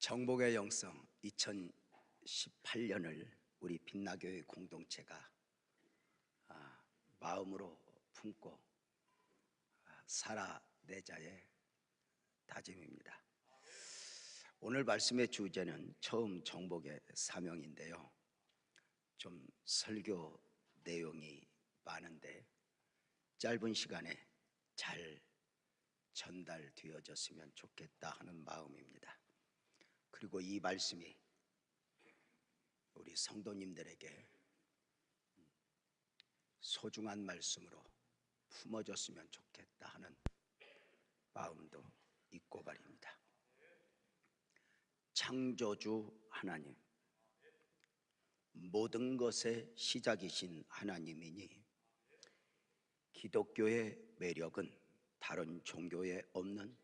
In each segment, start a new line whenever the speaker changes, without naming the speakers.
정복의 영성 2018년을 우리 빛나교회 공동체가 마음으로 품고 살아내자의 다짐입니다. 오늘 말씀의 주제는 처음 정복의 사명인데요, 좀 설교 내용이 많은데 짧은 시간에 잘 전달되어졌으면 좋겠다 하는 마음입니다. 그리고 이 말씀이 우리 성도님들에게 소중한 말씀으로 품어졌으면 좋겠다 하는 마음도 있고 말입니다. 창조주 하나님, 모든 것의 시작이신 하나님이니 기독교의 매력은 다른 종교에 없는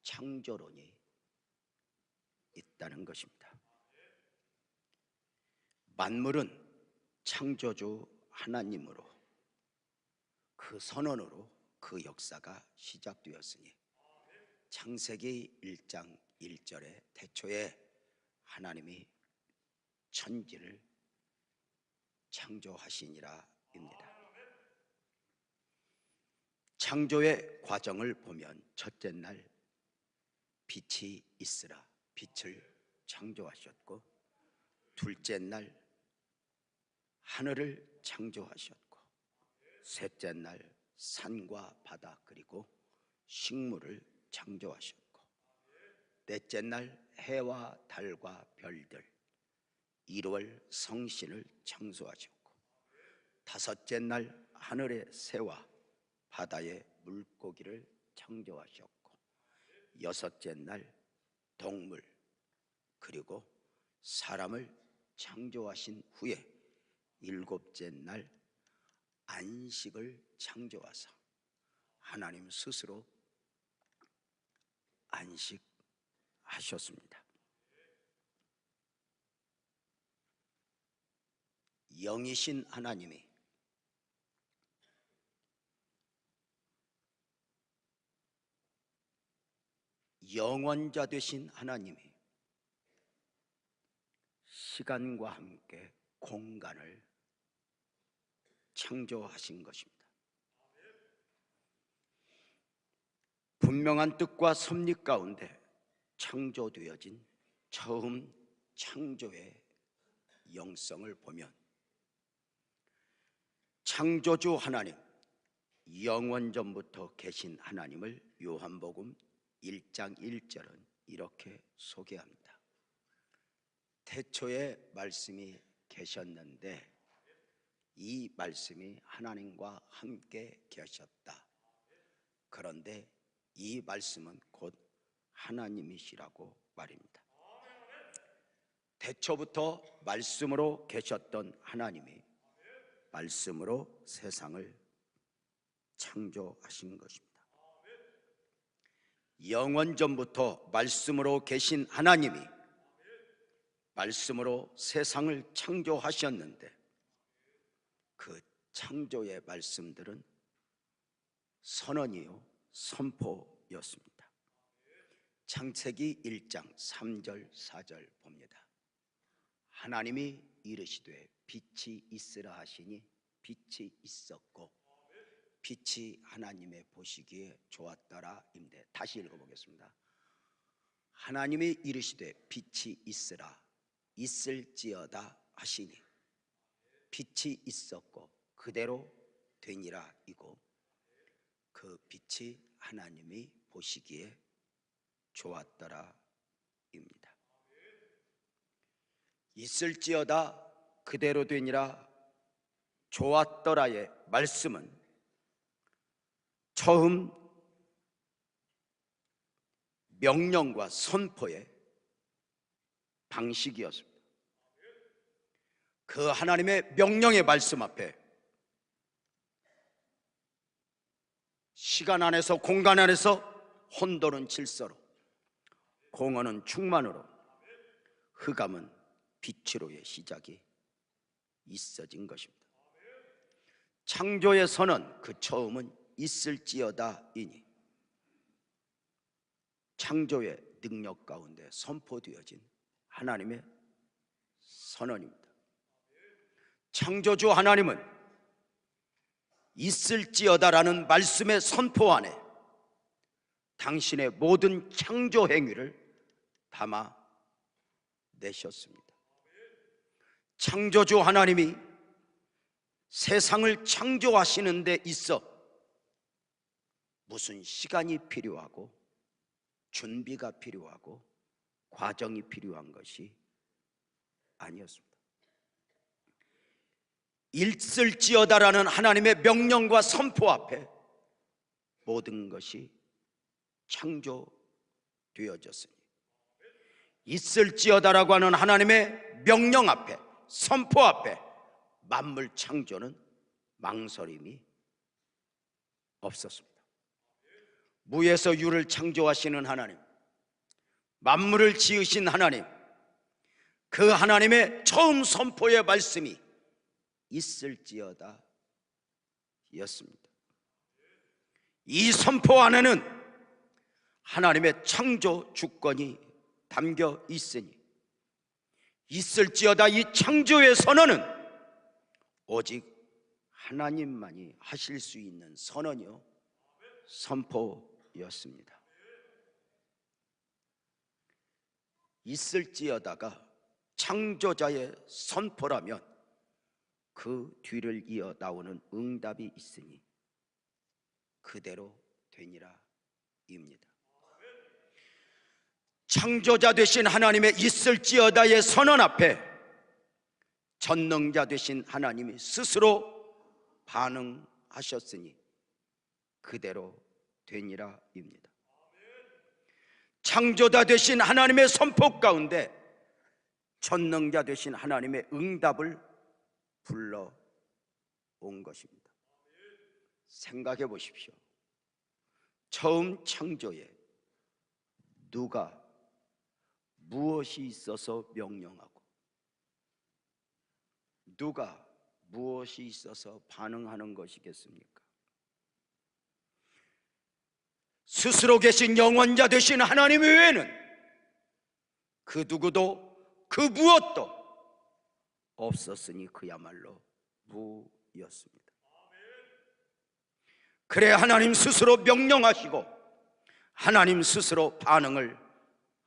창조론이 있다는 것입니다. 만물은 창조주 하나님으로, 그 선언으로 그 역사가 시작되었으니 창세기 1장 1절에 태초에 하나님이 천지를 창조하시니라 입니다. 창조의 과정을 보면 첫째 날 빛이 있으라 빛을 창조하셨고, 둘째 날 하늘을 창조하셨고, 셋째 날 산과 바다 그리고 식물을 창조하셨고, 넷째 날 해와 달과 별들, 1월 성신을 창조하셨고, 다섯째 날 하늘의 새와 바다의 물고기를 창조하셨고, 여섯째 날 동물 그리고 사람을 창조하신 후에 일곱째 날 안식을 창조하사 하나님 스스로 안식하셨습니다. 영이신 하나님이 영원자 되신 하나님이 시간과 함께 공간을 창조하신 것입니다. 분명한 뜻과 섭리 가운데 창조되어진 처음 창조의 영성을 보면 창조주 하나님, 영원전부터 계신 하나님을 요한복음 1장 1절은 이렇게 소개합니다. 태초에 말씀이 계셨는데 이 말씀이 하나님과 함께 계셨다. 그런데 이 말씀은 곧 하나님이시라고 말입니다. 태초부터 말씀으로 계셨던 하나님이 말씀으로 세상을 창조하신 것입니다. 영원전부터 말씀으로 계신 하나님이 말씀으로 세상을 창조하셨는데 그 창조의 말씀들은 선언이요 선포였습니다. 창세기 1장 3절 4절 봅니다. 하나님이 이르시되 빛이 있으라 하시니 빛이 있었고 빛이 하나님의 보시기에 좋았더라 임대. 다시 읽어보겠습니다. 하나님이 이르시되 빛이 있으라 있을지어다 하시니 빛이 있었고 그대로 되니라 이고 그 빛이 하나님이 보시기에 좋았더라 입니다. 있을지어다 그대로 되니라 좋았더라의 말씀은 처음 명령과 선포의 방식이었습니다. 그 하나님의 명령의 말씀 앞에 시간 안에서 공간 안에서 혼돈은 질서로, 공허는 충만으로, 흑암은 빛으로의 시작이 있어진 것입니다. 창조의 선언, 그 처음은 있을지어다이니 창조의 능력 가운데 선포되어진 하나님의 선언입니다. 창조주 하나님은 있을지어다라는 말씀의 선포 안에 당신의 모든 창조 행위를 담아 내셨습니다. 창조주 하나님이 세상을 창조하시는 데 있어 무슨 시간이 필요하고 준비가 필요하고 과정이 필요한 것이 아니었습니다. 있을지어다라는 하나님의 명령과 선포 앞에 모든 것이 창조되어졌으니, 있을지어다라고 하는 하나님의 명령 앞에, 선포 앞에 만물 창조는 망설임이 없었습니다. 무에서 유를 창조하시는 하나님, 만물을 지으신 하나님, 그 하나님의 처음 선포의 말씀이 있을지어다 였습니다. 이 선포 안에는 하나님의 창조 주권이 담겨 있으니, 있을지어다 이 창조의 선언은 오직 하나님만이 하실 수 있는 선언이요 선포였습니다. 있을지어다가 창조자의 선포라면 그 뒤를 이어 나오는 응답이 있으니 그대로 되니라 입니다. 창조자 되신 하나님의 있을지어다의 선언 앞에 전능자 되신 하나님이 스스로 반응하셨으니 그대로 되니라 입니다. 창조자 되신 하나님의 선포 가운데 전능자 되신 하나님의 응답을 불러온 것입니다. 생각해 보십시오. 처음 창조에 누가 무엇이 있어서 명령하고 누가 무엇이 있어서 반응하는 것이겠습니까? 스스로 계신 영원자 되신 하나님 외에는 그 누구도 그 무엇도 없었으니 그야말로 무였습니다. 그래 하나님 스스로 명령하시고 하나님 스스로 반응을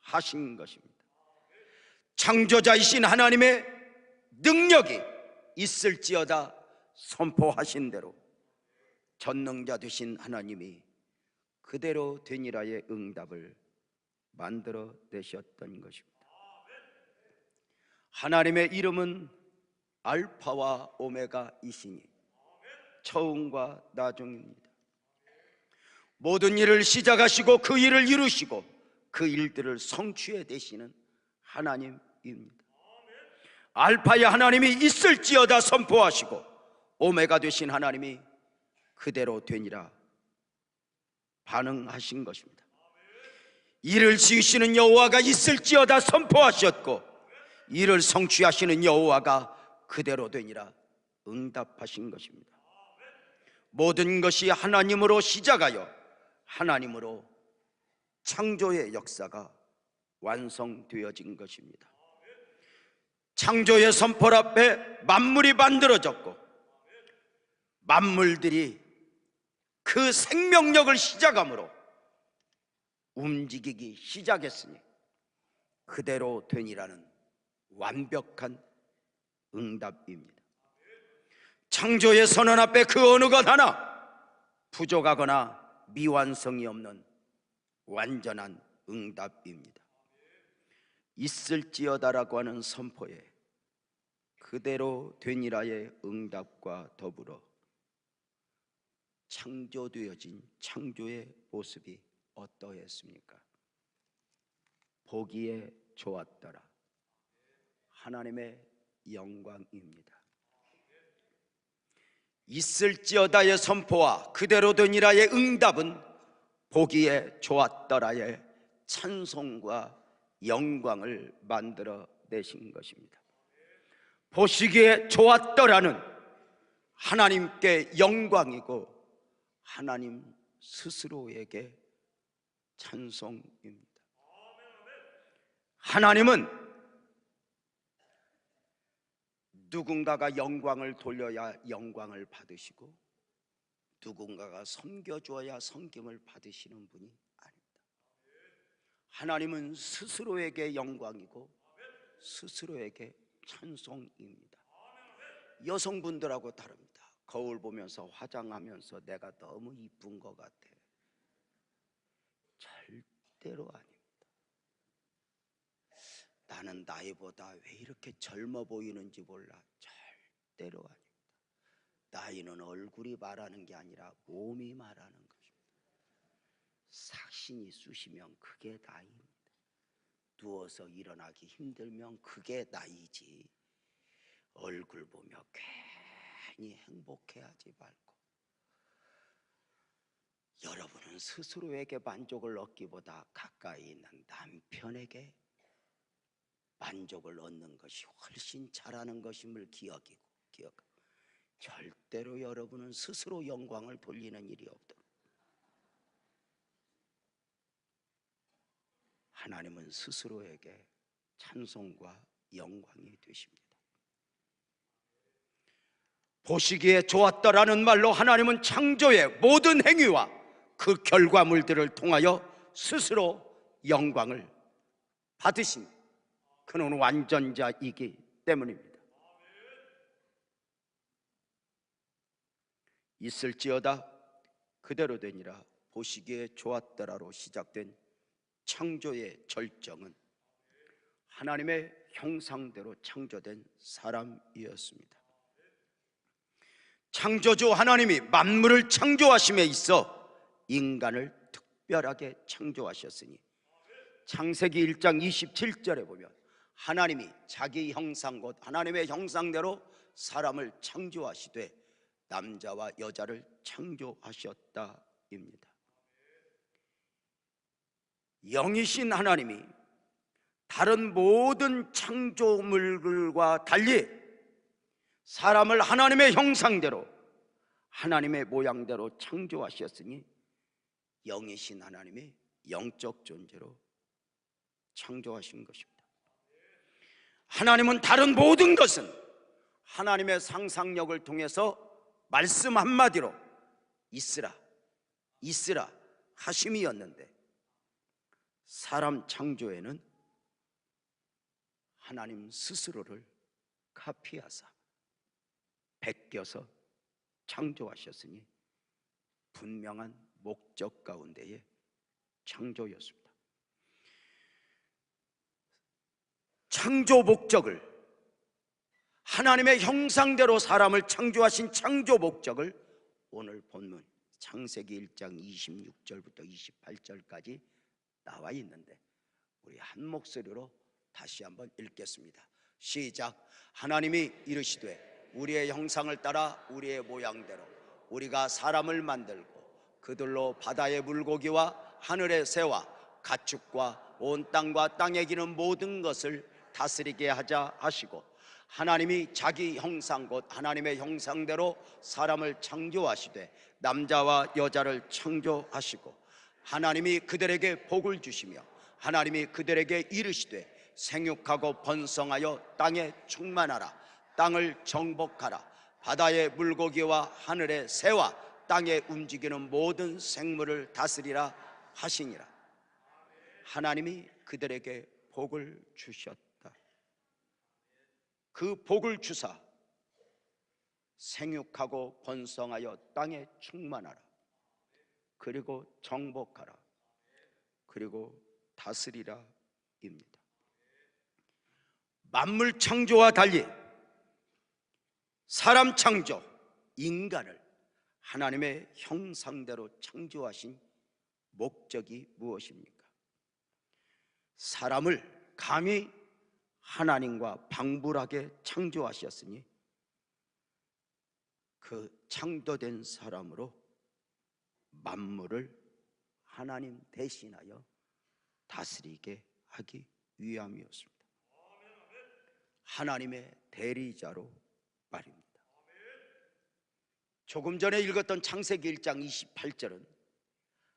하신 것입니다. 창조자이신 하나님의 능력이 있을지어다 선포하신 대로 전능자 되신 하나님이 그대로 되니라의 응답을 만들어 내셨던 것입니다. 하나님의 이름은 알파와 오메가이시니 처음과 나중입니다. 모든 일을 시작하시고 그 일을 이루시고 그 일들을 성취해 되시는 하나님입니다. 알파의 하나님이 있을지어다 선포하시고 오메가 되신 하나님이 그대로 되니라 반응하신 것입니다. 이를 지으시는 여호와가 있을지어다 선포하셨고 이를 성취하시는 여호와가 그대로 되니라 응답하신 것입니다. 모든 것이 하나님으로 시작하여 하나님으로 창조의 역사가 완성되어진 것입니다. 창조의 선포 앞에 만물이 만들어졌고 만물들이 그 생명력을 시작함으로 움직이기 시작했으니 그대로 되니라는 완벽한 응답입니다. 창조의 선언 앞에 그 어느 것 하나 부족하거나 미완성이 없는 완전한 응답입니다. 있을지어다라고 하는 선포에 그대로 되니라의 응답과 더불어 창조되어진 창조의 모습이 어떠했습니까? 보기에 좋았더라. 하나님의 영광입니다. 있을지어다의 선포와 그대로 되니라의 응답은 보기에 좋았더라의 찬송과 영광을 만들어 내신 것입니다. 보시기에 좋았더라는 하나님께 영광이고 하나님 스스로에게 찬송입니다. 하나님은 누군가가 영광을 돌려야 영광을 받으시고 누군가가 섬겨주어야 섬김을 받으시는 분이 아닙니다. 하나님은 스스로에게 영광이고 스스로에게 찬송입니다. 여성분들하고 다릅니다. 거울 보면서 화장하면서 내가 너무 이쁜 것 같아. 절대로 아닙니다. 나는 나이보다 왜 이렇게 젊어 보이는지 몰라. 절대로 아닙니다. 나이는 얼굴이 말하는 게 아니라 몸이 말하는 것입니다. 삭신이 쑤시면 그게 나이입니다. 누워서 일어나기 힘들면 그게 나이지. 얼굴 보며 괜히 행복해하지 말고, 여러분은 스스로에게 만족을 얻기보다 가까이 있는 남편에게 만족을 얻는 것이 훨씬 잘하는 것임을 기억하고 절대로 여러분은 스스로 영광을 돌리는 일이 없도록 하나님은 스스로에게 찬송과 영광이 되십니다. 보시기에 좋았다라는 말로 하나님은 창조의 모든 행위와 그 결과물들을 통하여 스스로 영광을 받으십니다. 그는 완전자이기 때문입니다. 있을지어다 그대로 되니라 보시기에 좋았더라로 시작된 창조의 절정은 하나님의 형상대로 창조된 사람이었습니다. 창조주 하나님이 만물을 창조하심에 있어 인간을 특별하게 창조하셨으니 창세기 1장 27절에 보면 하나님이 자기 형상 곧 하나님의 형상대로 사람을 창조하시되 남자와 여자를 창조하셨다입니다. 영이신 하나님이 다른 모든 창조물들과 달리 사람을 하나님의 형상대로 하나님의 모양대로 창조하셨으니 영이신 하나님이 영적 존재로 창조하신 것입니다. 하나님은 다른 모든 것은 하나님의 상상력을 통해서 말씀 한마디로 있으라 있으라 하심이었는데 사람 창조에는 하나님 스스로를 카피하사 베껴서 창조하셨으니 분명한 목적 가운데의 창조였습니다. 창조 목적을, 하나님의 형상대로 사람을 창조하신 창조 목적을 오늘 본문 창세기 1장 26절부터 28절까지 나와 있는데 우리 한 목소리로 다시 한번 읽겠습니다. 시작. 하나님이 이르시되 우리의 형상을 따라 우리의 모양대로 우리가 사람을 만들고 그들로 바다의 물고기와 하늘의 새와 가축과 온 땅과 땅에 기는 모든 것을 다스리게 하자 하시고 하나님이 자기 형상 곧 하나님의 형상대로 사람을 창조하시되 남자와 여자를 창조하시고 하나님이 그들에게 복을 주시며 하나님이 그들에게 이르시되 생육하고 번성하여 땅에 충만하라 땅을 정복하라 바다의 물고기와 하늘의 새와 땅에 움직이는 모든 생물을 다스리라 하시니라. 하나님이 그들에게 복을 주셨다. 그 복을 주사 생육하고 번성하여 땅에 충만하라 그리고 정복하라 그리고 다스리라 입니다. 만물 창조와 달리 사람 창조, 인간을 하나님의 형상대로 창조하신 목적이 무엇입니까? 사람을 감히 하나님과 방불하게 창조하셨으니 그 창조된 사람으로 만물을 하나님 대신하여 다스리게 하기 위함이었습니다. 하나님의 대리자로 말입니다. 조금 전에 읽었던 창세기 1장 28절은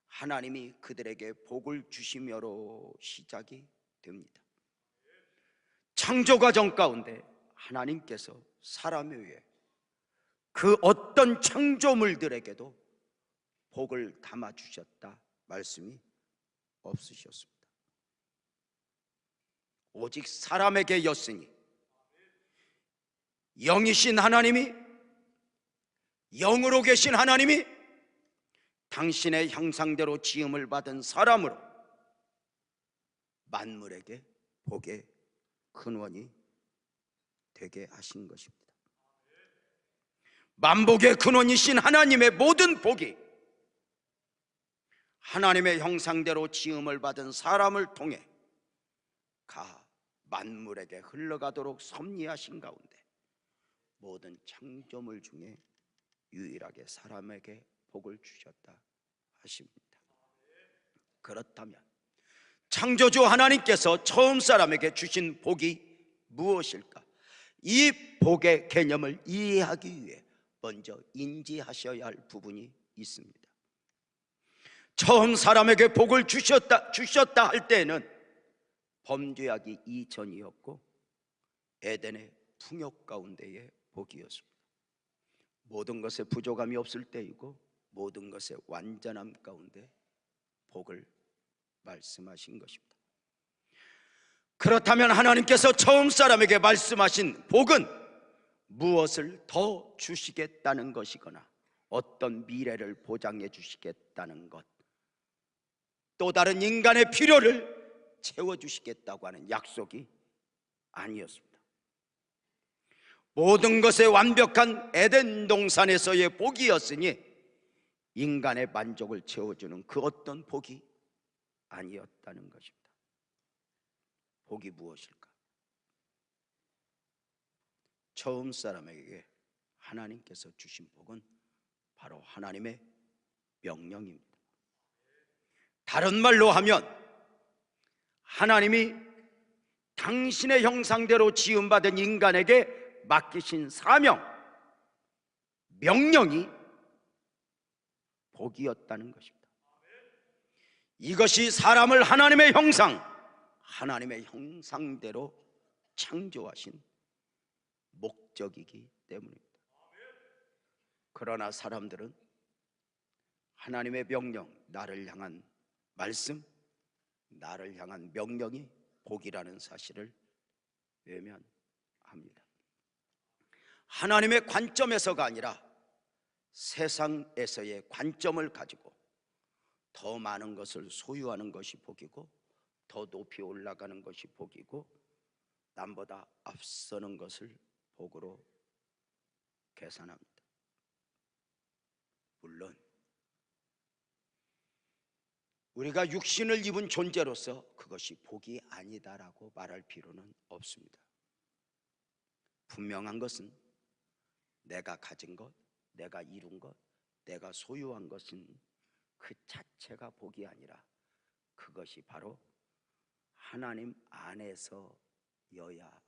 하나님이 그들에게 복을 주시며로 시작이 됩니다. 창조 과정 가운데 하나님께서 사람을 위해 그 어떤 창조물들에게도 복을 담아주셨다 말씀이 없으셨습니다. 오직 사람에게였으니 영이신 하나님이, 영으로 계신 하나님이 당신의 형상대로 지음을 받은 사람으로 만물에게 복의 근원이 되게 하신 것입니다. 만복의 근원이신 하나님의 모든 복이 하나님의 형상대로 지음을 받은 사람을 통해 만물에게 흘러가도록 섭리하신 가운데 모든 창조물 중에 유일하게 사람에게 복을 주셨다 하십니다. 그렇다면 창조주 하나님께서 처음 사람에게 주신 복이 무엇일까? 이 복의 개념을 이해하기 위해 먼저 인지하셔야 할 부분이 있습니다. 처음 사람에게 복을 주셨다 할 때에는 범죄하기 이전이었고 에덴의 풍요 가운데의 복이었습니다. 모든 것에 부족함이 없을 때이고 모든 것의 완전함 가운데 복을 말씀하신 것입니다. 그렇다면 하나님께서 처음 사람에게 말씀하신 복은 무엇을 더 주시겠다는 것이거나 어떤 미래를 보장해 주시겠다는 것, 또 다른 인간의 필요를 채워주시겠다고 하는 약속이 아니었습니다. 모든 것에 완벽한 에덴 동산에서의 복이었으니 인간의 만족을 채워주는 그 어떤 복이 아니었다는 것입니다. 복이 무엇일까? 처음 사람에게 하나님께서 주신 복은 바로 하나님의 명령입니다. 다른 말로 하면 하나님이 당신의 형상대로 지음받은 인간에게 맡기신 사명, 명령이 복이었다는 것입니다. 이것이 사람을 하나님의 형상대로 창조하신 목적이기 때문입니다. 그러나 사람들은 하나님의 명령, 나를 향한 말씀, 나를 향한 명령이 복이라는 사실을 외면합니다. 하나님의 관점에서가 아니라 세상에서의 관점을 가지고 더 많은 것을 소유하는 것이 복이고 더 높이 올라가는 것이 복이고 남보다 앞서는 것을 복으로 계산합니다. 물론 우리가 육신을 입은 존재로서 그것이 복이 아니다라고 말할 필요는 없습니다. 분명한 것은 내가 가진 것, 내가 이룬 것, 내가 소유한 것은 그 자체가 복이 아니라 그것이 바로 하나님 안에서여야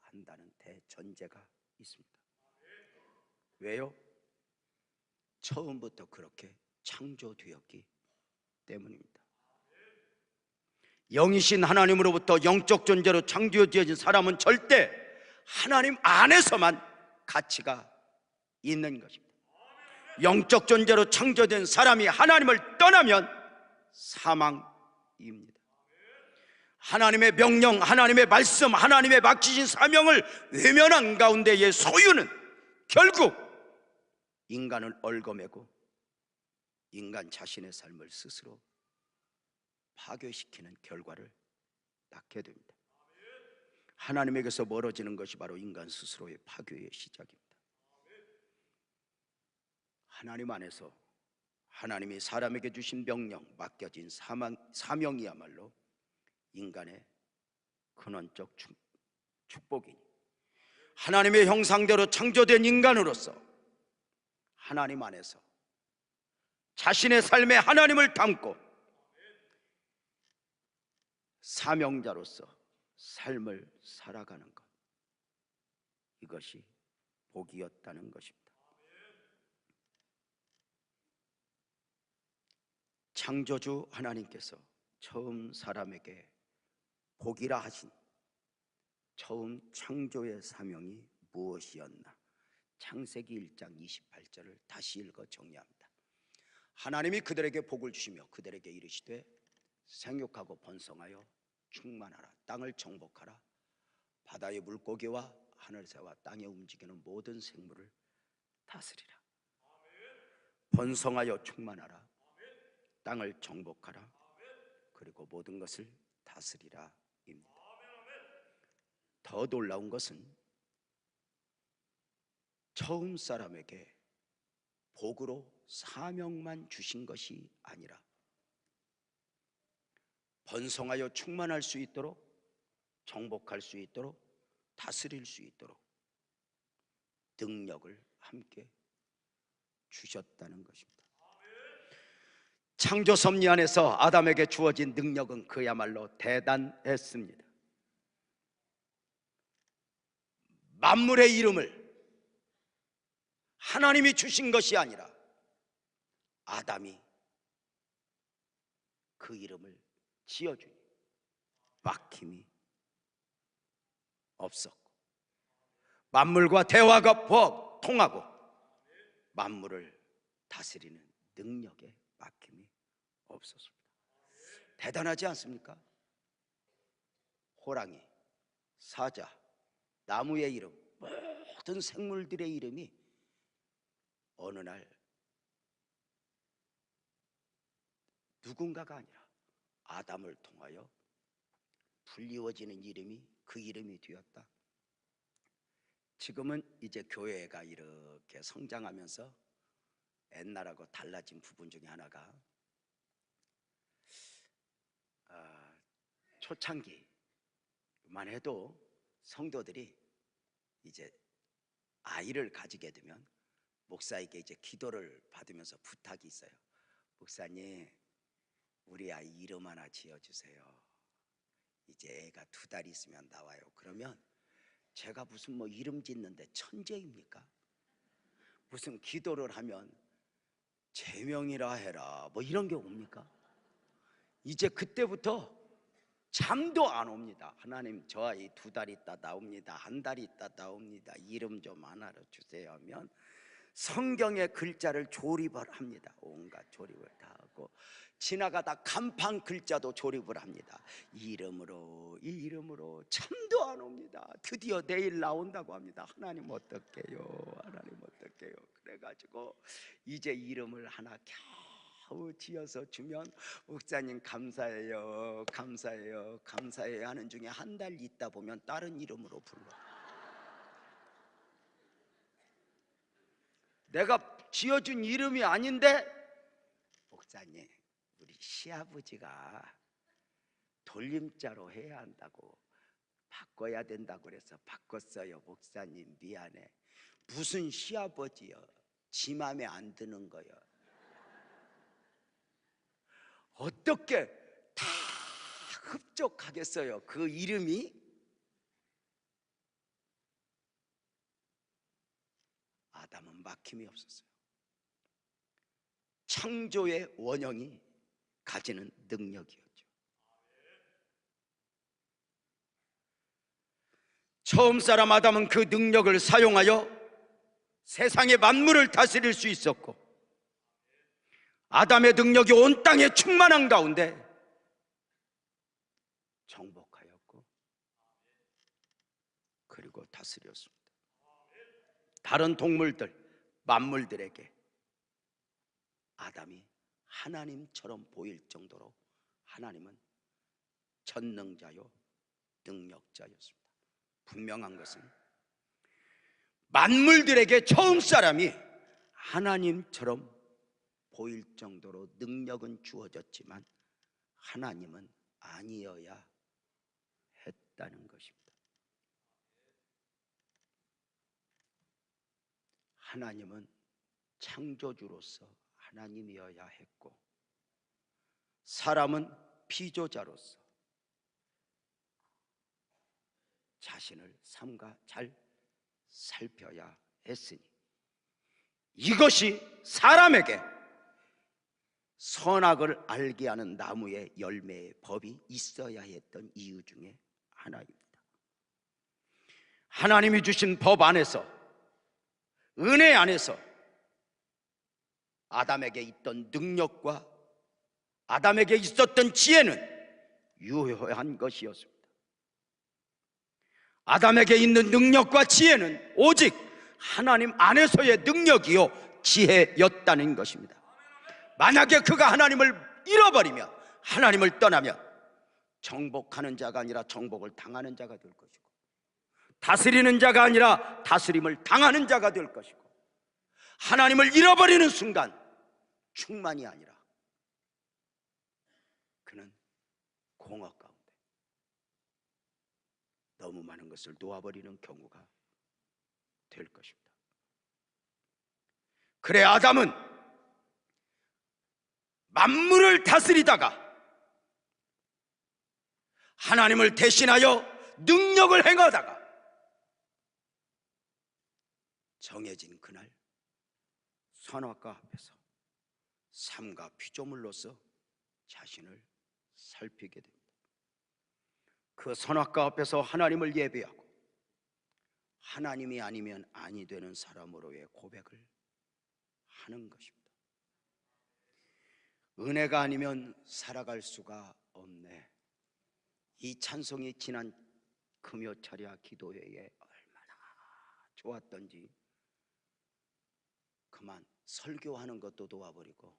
한다는 대전제가 있습니다. 왜요? 처음부터 그렇게 창조되었기 때문입니다. 영이신 하나님으로부터 영적 존재로 창조되어진 사람은 절대 하나님 안에서만 가치가 있는 것입니다. 영적 존재로 창조된 사람이 하나님을 떠나면 사망입니다. 하나님의 명령, 하나님의 말씀, 하나님의 맡기신 사명을 외면한 가운데의 소유는 결국 인간을 얽어매고 인간 자신의 삶을 스스로 파괴시키는 결과를 낳게 됩니다. 하나님에게서 멀어지는 것이 바로 인간 스스로의 파괴의 시작입니다. 하나님 안에서 하나님이 사람에게 주신 명령, 맡겨진 사명이야말로 인간의 근원적 축복이니 하나님의 형상대로 창조된 인간으로서 하나님 안에서 자신의 삶에 하나님을 담고 사명자로서 삶을 살아가는 것, 이것이 복이었다는 것입니다. 창조주 하나님께서 처음 사람에게 복이라 하신 처음 창조의 사명이 무엇이었나? 창세기 1장 28절을 다시 읽어 정리합니다. 하나님이 그들에게 복을 주시며 그들에게 이르시되 생육하고 번성하여 충만하라. 땅을 정복하라. 바다의 물고기와 하늘새와 땅에 움직이는 모든 생물을 다스리라. 번성하여 충만하라. 땅을 정복하라. 그리고 모든 것을 다스리라 입니다. 더 놀라운 것은 처음 사람에게 복으로 사명만 주신 것이 아니라 번성하여 충만할 수 있도록, 정복할 수 있도록, 다스릴 수 있도록 능력을 함께 주셨다는 것입니다. 창조 섭리 안에서 아담에게 주어진 능력은 그야말로 대단했습니다. 만물의 이름을 하나님이 주신 것이 아니라 아담이 그 이름을 지어주니 막힘이 없었고, 만물과 대화가 통하고 만물을 다스리는 능력에 막힘이 없었습니다. 대단하지 않습니까? 호랑이, 사자, 나무의 이름, 모든 생물들의 이름이 어느 날 누군가가 아니라 아담을 통하여 불리워지는 이름이 그 이름이 되었다. 지금은 이제 교회가 이렇게 성장하면서 옛날하고 달라진 부분 중에 하나가 초창기만 해도 성도들이 이제 아이를 가지게 되면 목사에게 이제 기도를 받으면서 부탁이 있어요. 목사님, 우리 아이 이름 하나 지어주세요. 이제 애가 2달 있으면 나와요. 그러면 제가 무슨 뭐 이름 짓는데 천재입니까? 무슨 기도를 하면 제명이라 해라 뭐 이런 게 옵니까? 이제 그때부터 잠도 안 옵니다. 하나님, 저 아이 2달 있다 나옵니다. 1달 있다 나옵니다. 이름 좀 하나 주세요 하면 성경의 글자를 조립을 합니다. 온갖 조립을 다 하고 지나가다 간판 글자도 조립을 합니다. 이름으로 이 이름으로 잠도 안 옵니다. 드디어 내일 나온다고 합니다. 하나님 어떡해요? 하나님 어떡해요? 그래가지고 이제 이름을 하나 겨우 지어서 주면 목사님 감사해요, 감사해요, 감사해요 하는 중에 1달 있다 보면 다른 이름으로 불러. 내가 지어준 이름이 아닌데 목사님, 우리 시아버지가 돌림자로 해야 한다고 바꿔야 된다고 그래서 바꿨어요. 목사님 미안해. 무슨 시아버지요? 지 맘에 안 드는 거요. 어떻게 다 흡족하겠어요? 그 이름이 아담은 막힘이 없었어요. 창조의 원형이 가지는 능력이었죠. 처음 사람 아담은 그 능력을 사용하여 세상의 만물을 다스릴 수 있었고, 아담의 능력이 온 땅에 충만한 가운데 정복하였고 그리고 다스렸습니다. 다른 동물들, 만물들에게 아담이 하나님처럼 보일 정도로 하나님은 전능자요 능력자였습니다. 분명한 것은 만물들에게 처음 사람이 하나님처럼 보일 정도로 능력은 주어졌지만 하나님은 아니어야 했다는 것입니다. 하나님은 창조주로서 하나님이어야 했고, 사람은 피조자로서 자신을 삼가 잘 살펴야 했으니, 이것이 사람에게 선악을 알게 하는 나무의 열매의 법이 있어야 했던 이유 중에 하나입니다. 하나님이 주신 법 안에서, 은혜 안에서 아담에게 있던 능력과 아담에게 있었던 지혜는 유효한 것이었습니다. 아담에게 있는 능력과 지혜는 오직 하나님 안에서의 능력이요 지혜였다는 것입니다. 만약에 그가 하나님을 잃어버리면, 하나님을 떠나면 정복하는 자가 아니라 정복을 당하는 자가 될 것이고, 다스리는 자가 아니라 다스림을 당하는 자가 될 것이고, 하나님을 잃어버리는 순간 충만이 아니라 그는 공허 가운데 너무 많은 것을 놓아버리는 경우가 될 것입니다. 그래, 아담은 만물을 다스리다가 하나님을 대신하여 능력을 행하다가 정해진 그날 선악과 앞에서 삼가 피조물로서 자신을 살피게 됩니다. 그 선악과 앞에서 하나님을 예배하고 하나님이 아니면 아니 되는 사람으로의 고백을 하는 것입니다. 은혜가 아니면 살아갈 수가 없네. 이 찬송이 지난 금요철야 기도회에 얼마나 좋았던지, 그만 설교하는 것도 놓아버리고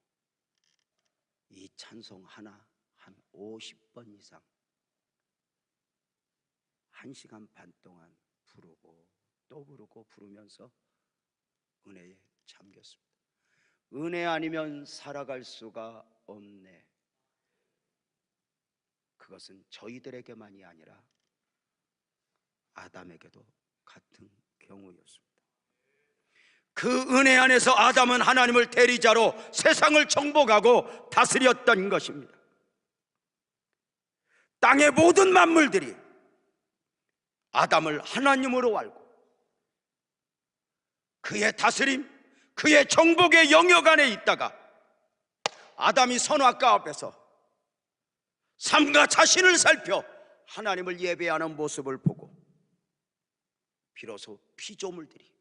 이 찬송 하나 한 50번 이상 1시간 반 동안 부르고 또 부르고 부르면서 은혜에 잠겼습니다. 은혜 아니면 살아갈 수가 없네. 그것은 저희들에게만이 아니라 아담에게도 같은 경우였습니다. 그 은혜 안에서 아담은 하나님을 대리자로 세상을 정복하고 다스렸던 것입니다. 땅의 모든 만물들이 아담을 하나님으로 알고 그의 다스림, 그의 정복의 영역 안에 있다가 아담이 선악과 앞에서 삼가 자신을 살펴 하나님을 예배하는 모습을 보고 비로소 피조물들이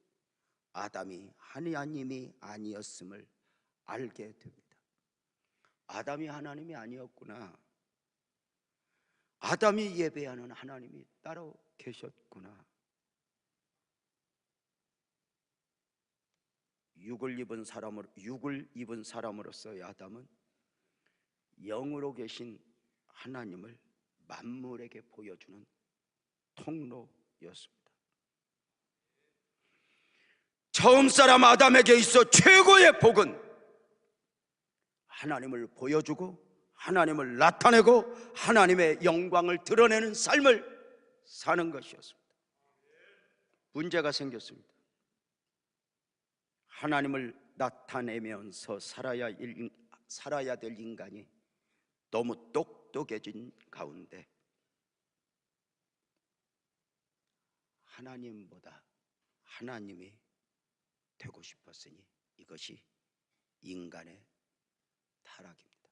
아담이 하나님이 아니었음을 알게 됩니다. 아담이 하나님이 아니었구나. 아담이 예배하는 하나님이 따로 계셨구나. 육을 입은 사람으로서의 아담은 영으로 계신 하나님을 만물에게 보여주는 통로였습니다. 처음 사람 아담에게 있어 최고의 복은 하나님을 보여주고 하나님을 나타내고 하나님의 영광을 드러내는 삶을 사는 것이었습니다. 문제가 생겼습니다. 하나님을 나타내면서 살아야 될 인간이 너무 똑똑해진 가운데 하나님보다 하나님이 되고 싶었으니 이것이 인간의 타락입니다.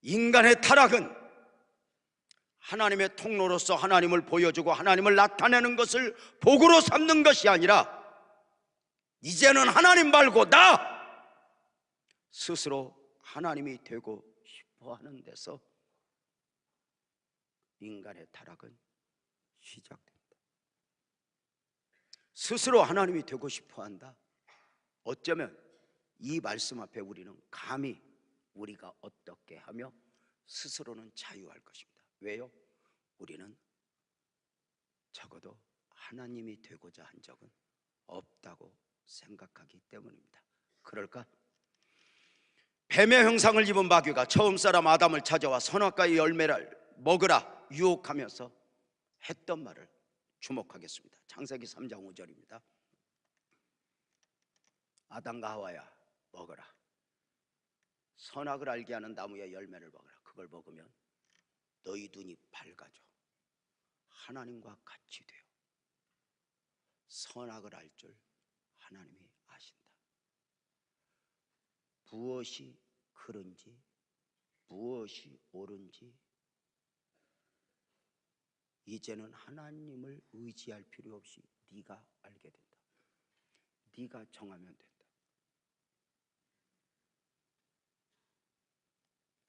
인간의 타락은 하나님의 통로로서 하나님을 보여주고 하나님을 나타내는 것을 복으로 삼는 것이 아니라 이제는 하나님 말고 나 스스로 하나님이 되고 싶어 하는 데서 인간의 타락은 시작됩니다. 스스로 하나님이 되고 싶어 한다. 어쩌면 이 말씀 앞에 우리는 감히 우리가 어떻게 하며 스스로는 자유할 것입니다. 왜요? 우리는 적어도 하나님이 되고자 한 적은 없다고 생각하기 때문입니다. 그럴까? 뱀의 형상을 입은 마귀가 처음 사람 아담을 찾아와 선악과의 열매를 먹으라 유혹하면서 했던 말을 주목하겠습니다. 창세기 3장 5절입니다. 아담과 하와야 먹어라. 선악을 알게 하는 나무의 열매를 먹어라. 그걸 먹으면 너희 눈이 밝아져 하나님과 같이 되어 선악을 알 줄 하나님이 아신다. 무엇이 그른지 무엇이 옳은지 이제는 하나님을 의지할 필요 없이 네가 알게 된다. 네가 정하면 된다.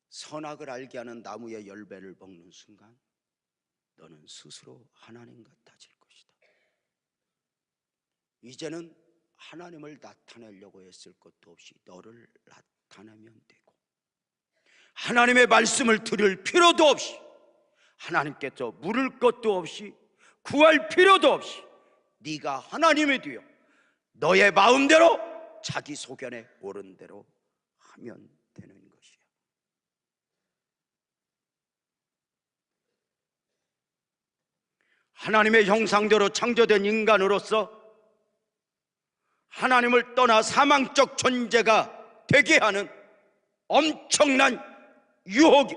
선악을 알게 하는 나무의 열매를 먹는 순간 너는 스스로 하나님 같아질 것이다. 이제는 하나님을 나타내려고 했을 것도 없이 너를 나타내면 되고, 하나님의 말씀을 들을 필요도 없이, 하나님께서 물을 것도 없이, 구할 필요도 없이 네가 하나님이 되어 너의 마음대로 자기 소견에 옳은 대로 하면 되는 것이야. 하나님의 형상대로 창조된 인간으로서 하나님을 떠나 사망적 존재가 되게 하는 엄청난 유혹이,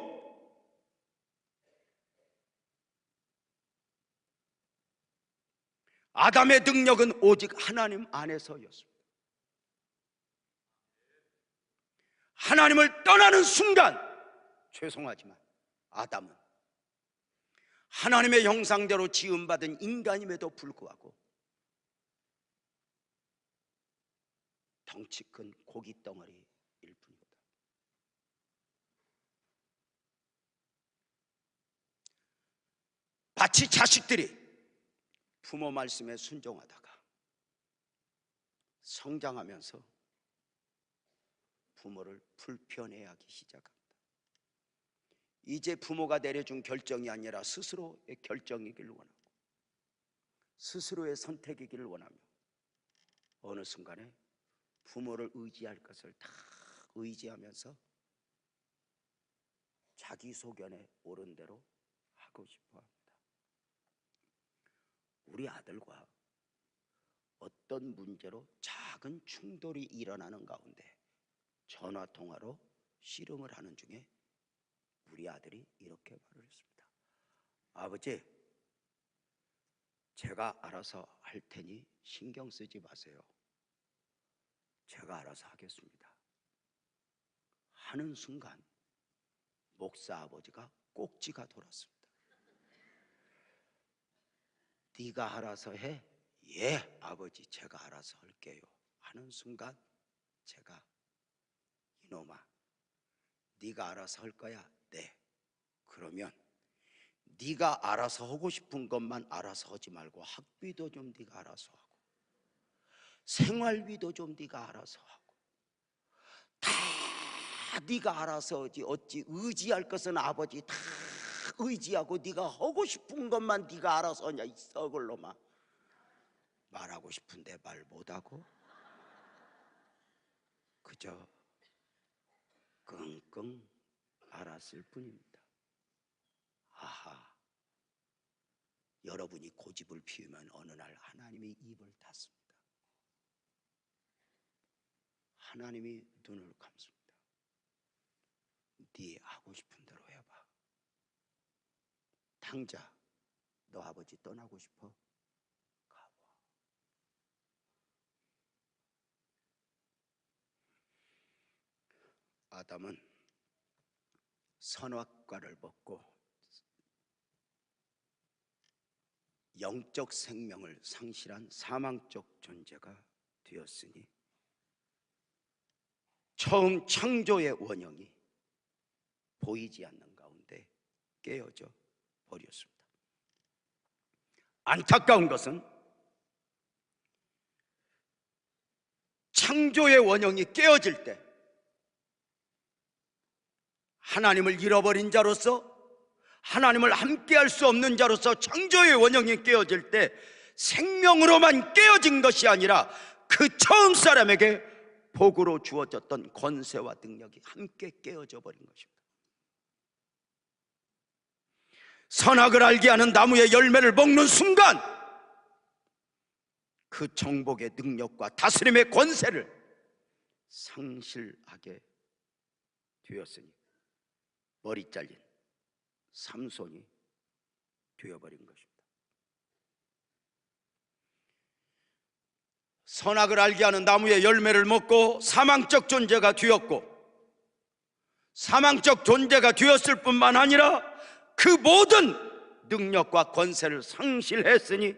아담의 능력은 오직 하나님 안에서였습니다. 하나님을 떠나는 순간, 죄송하지만 아담은 하나님의 형상대로 지음받은 인간임에도 불구하고 덩치 큰 고기 덩어리일 뿐입니다. 마치 자식들이 부모 말씀에 순종하다가 성장하면서 부모를 불편해하기 시작합니다. 이제 부모가 내려준 결정이 아니라 스스로의 결정이기를 원하고 스스로의 선택이기를 원하며 어느 순간에 부모를 의지할 것을 다 의지하면서 자기 소견에 옳은 대로 하고 싶어 합니다. 우리 아들과 어떤 문제로 작은 충돌이 일어나는 가운데 전화 통화로 씨름을 하는 중에 우리 아들이 이렇게 말을 했습니다. 아버지, 제가 알아서 할 테니 신경 쓰지 마세요. 제가 알아서 하겠습니다. 하는 순간 목사 아버지가 꼭지가 돌았습니다. 네가 알아서 해? 예, 아버지, 제가 알아서 할게요. 하는 순간 제가, 이놈아, 네가 알아서 할 거야? 네. 그러면 네가 알아서 하고 싶은 것만 알아서 하지 말고 학비도 좀 네가 알아서 하고 생활비도 좀 네가 알아서 하고 다 네가 알아서 하지. 어찌 의지할 것은 아버지 다 의지하고 네가 하고 싶은 것만 네가 알아서 하냐, 이 썩을 놈아. 말하고 싶은데 말 못하고 그저 끙끙 앓았을 뿐입니다. 아하, 여러분이 고집을 피우면 어느 날 하나님이 입을 닫습니다. 하나님이 눈을 감습니다. 네 하고 싶은 대로 해봐. 탕자, 너 아버지 떠나고 싶어? 가봐. 아담은 선악과를 먹고 영적 생명을 상실한 사망적 존재가 되었으니 처음 창조의 원형이 보이지 않는 가운데 깨어져 버렸습니다. 안타까운 것은 창조의 원형이 깨어질 때 하나님을 잃어버린 자로서, 하나님을 함께할 수 없는 자로서 창조의 원형이 깨어질 때 생명으로만 깨어진 것이 아니라 그 처음 사람에게 복으로 주어졌던 권세와 능력이 함께 깨어져 버린 것입니다. 선악을 알게 하는 나무의 열매를 먹는 순간 그 정복의 능력과 다스림의 권세를 상실하게 되었으니 머리 잘린 삼손이 되어버린 것입니다. 선악을 알게 하는 나무의 열매를 먹고 사망적 존재가 되었고, 사망적 존재가 되었을 뿐만 아니라 그 모든 능력과 권세를 상실했으니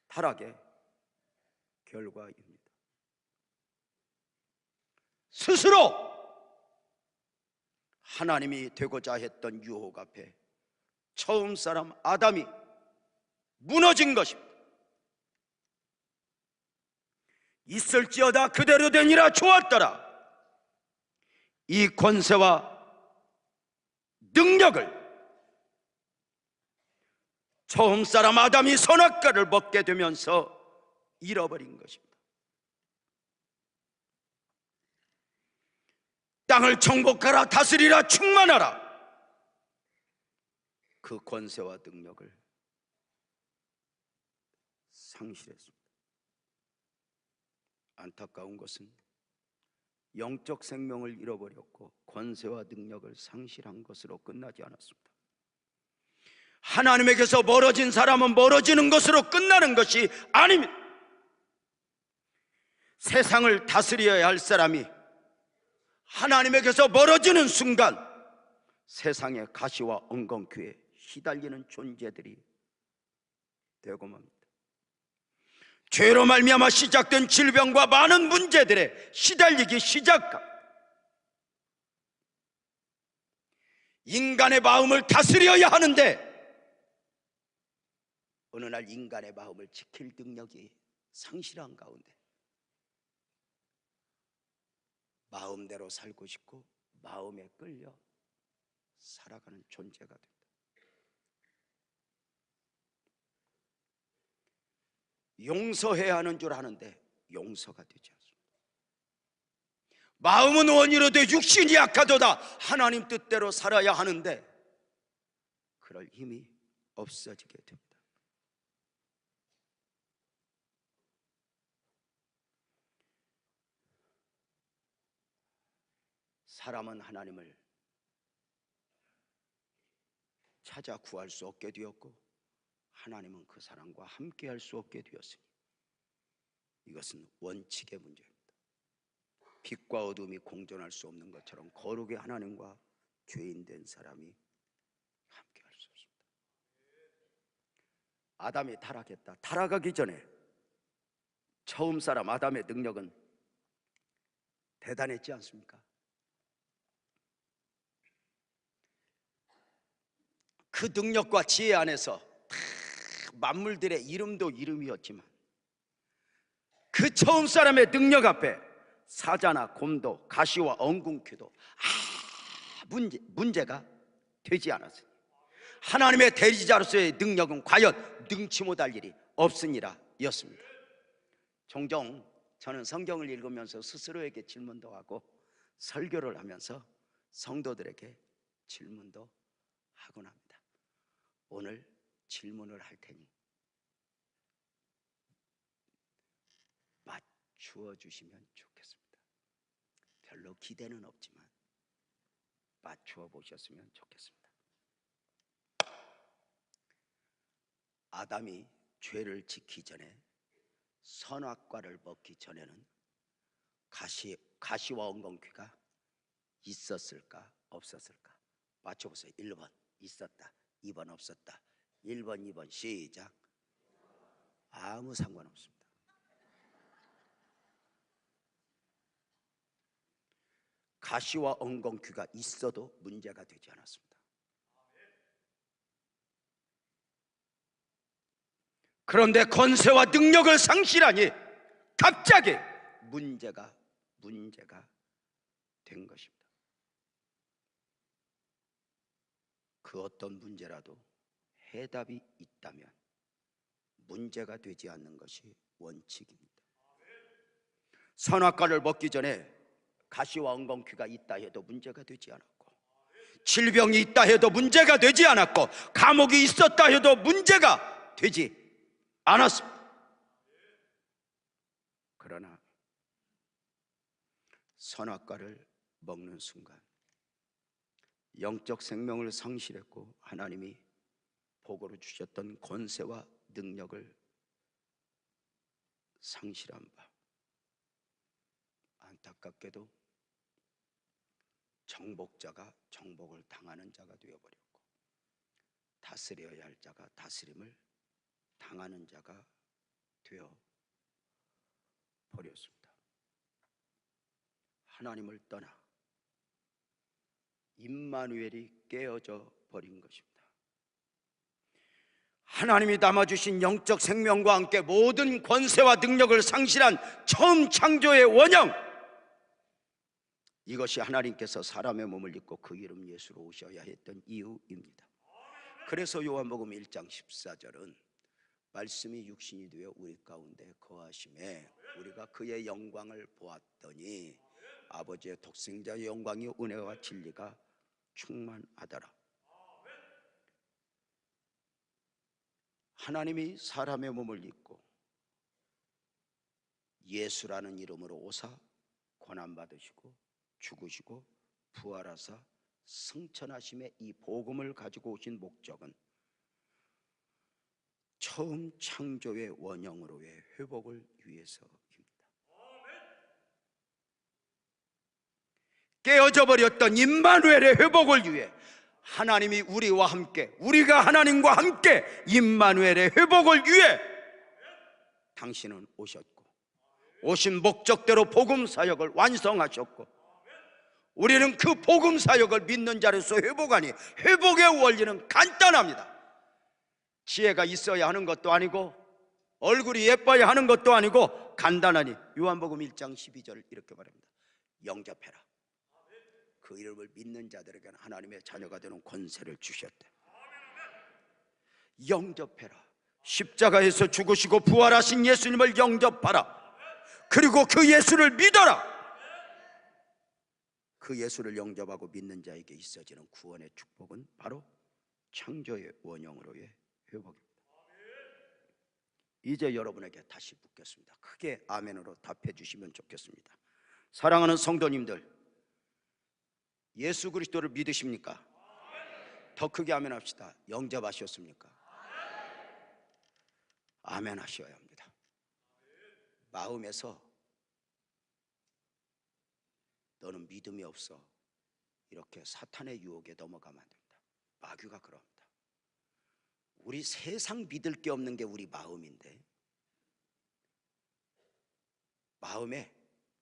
타락의 결과입니다. 스스로 하나님이 되고자 했던 유혹 앞에 처음 사람 아담이 무너진 것입니다. 있을지어다 그대로 되니라 좋았더라. 이 권세와 능력을 처음 사람 아담이 선악과를 먹게 되면서 잃어버린 것입니다. 땅을 정복하라, 다스리라, 충만하라. 그 권세와 능력을 상실했습니다. 안타까운 것은 영적 생명을 잃어버렸고 권세와 능력을 상실한 것으로 끝나지 않았습니다. 하나님에게서 멀어진 사람은 멀어지는 것으로 끝나는 것이 아닙니다. 세상을 다스려야 할 사람이 하나님에게서 멀어지는 순간 세상의 가시와 엉겅퀴에 시달리는 존재들이 되고 맙니다. 죄로 말미암아 시작된 질병과 많은 문제들에 시달리기 시작합니다. 인간의 마음을 다스려야 하는데 어느 날 인간의 마음을 지킬 능력이 상실한 가운데 마음대로 살고 싶고 마음에 끌려 살아가는 존재가 됩니다. 용서해야 하는 줄 아는데 용서가 되지 않습니다. 마음은 원이로되 육신이 약하도다. 하나님 뜻대로 살아야 하는데 그럴 힘이 없어지게 됩니다. 사람은 하나님을 찾아 구할 수 없게 되었고 하나님은 그 사람과 함께 할 수 없게 되었으니 이것은 원칙의 문제입니다. 빛과 어둠이 공존할 수 없는 것처럼 거룩의 하나님과 죄인 된 사람이 함께 할 수 없습니다. 아담이 타락했다. 타락하기 전에 처음 사람 아담의 능력은 대단했지 않습니까? 그 능력과 지혜 안에서 만물들의 이름도 이름이었지만 그 처음 사람의 능력 앞에 사자나 곰도 가시와 엉겅퀴도 문제가 되지 않았으니 하나님의 대리자로서의 능력은 과연 능치 못할 일이 없으니라 였습니다. 종종 저는 성경을 읽으면서 스스로에게 질문도 하고 설교를 하면서 성도들에게 질문도 하곤 합니다. 오늘 질문을 할 테니 맞추어 주시면 좋겠습니다. 별로 기대는 없지만 맞추어 보셨으면 좋겠습니다. 아담이 죄를 짓기 전에 선악과를 먹기 전에는 가시와 엉겅퀴가 있었을까 없었을까? 맞춰보세요. 1번 있었다, 2번 없었다. 1번 2번 시작. 아무 상관없습니다. 가시와 엉겅퀴가 있어도 문제가 되지 않았습니다. 그런데 권세와 능력을 상실하니 갑자기 문제가 된 것입니다. 그 어떤 문제라도 해답이 있다면 문제가 되지 않는 것이 원칙입니다. 선악과를 먹기 전에 가시와 엉겅퀴가 있다 해도 문제가 되지 않았고, 질병이 있다 해도 문제가 되지 않았고, 감옥이 있었다 해도 문제가 되지 않았습니다. 그러나 선악과를 먹는 순간 영적 생명을 상실했고 하나님이 복으로 주셨던 권세와 능력을 상실한 바, 안타깝게도 정복자가 정복을 당하는 자가 되어버렸고 다스려야 할 자가 다스림을 당하는 자가 되어 버렸습니다. 하나님을 떠나 임마누엘이 깨어져 버린 것입니다. 하나님이 담아주신 영적 생명과 함께 모든 권세와 능력을 상실한 처음 창조의 원형, 이것이 하나님께서 사람의 몸을 입고 그 이름 예수로 오셔야 했던 이유입니다. 그래서 요한복음 1장 14절은 말씀이 육신이 되어 우리 가운데 거하심에 우리가 그의 영광을 보았더니 아버지의 독생자의 영광이 은혜와 진리가 충만하더라. 하나님이 사람의 몸을 입고 예수라는 이름으로 오사 고난받으시고 죽으시고 부활하사 승천하심의 이 복음을 가지고 오신 목적은 처음 창조의 원형으로의 회복을 위해서입니다. 깨어져 버렸던 임마누엘의 회복을 위해 하나님이 우리와 함께, 우리가 하나님과 함께 임마누엘의 회복을 위해 당신은 오셨고, 오신 목적대로 복음 사역을 완성하셨고, 우리는 그 복음 사역을 믿는 자로서 회복하니 회복의 원리는 간단합니다. 지혜가 있어야 하는 것도 아니고 얼굴이 예뻐야 하는 것도 아니고 간단하니 요한복음 1장 12절 이렇게 말합니다. 영접해라. 그 이름을 믿는 자들에게는 하나님의 자녀가 되는 권세를 주셨대. 영접해라. 십자가에서 죽으시고 부활하신 예수님을 영접하라. 그리고 그 예수를 믿어라. 그 예수를 영접하고 믿는 자에게 있어지는 구원의 축복은 바로 창조의 원형으로의 회복입니다. 이제 여러분에게 다시 묻겠습니다. 크게 아멘으로 답해 주시면 좋겠습니다. 사랑하는 성도님들, 예수 그리스도를 믿으십니까? 더 크게 아멘 합시다. 영접하셨습니까? 아멘 하셔야 합니다. 마음에서 너는 믿음이 없어, 이렇게 사탄의 유혹에 넘어가면 안 됩니다. 마귀가 그럽니다. 우리 세상 믿을 게 없는 게 우리 마음인데, 마음에